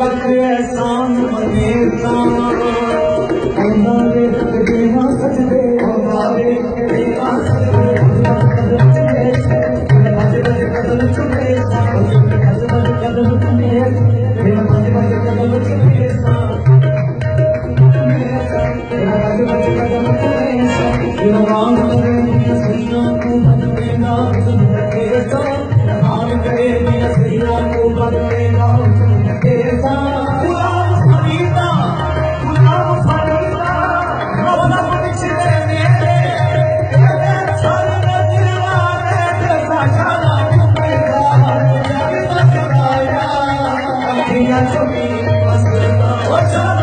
लख एहसान मनेता औंदा देख के ना सजदे औंदा देख के ना सजदे बज बज कदम चुके बज बज कदम चुके मेरा बज बज कदम चुके मेरा बज बज कदम चुके जो राम करे सैया को बदले ना सुन के तो राम करे सैया को बदले ना What's up?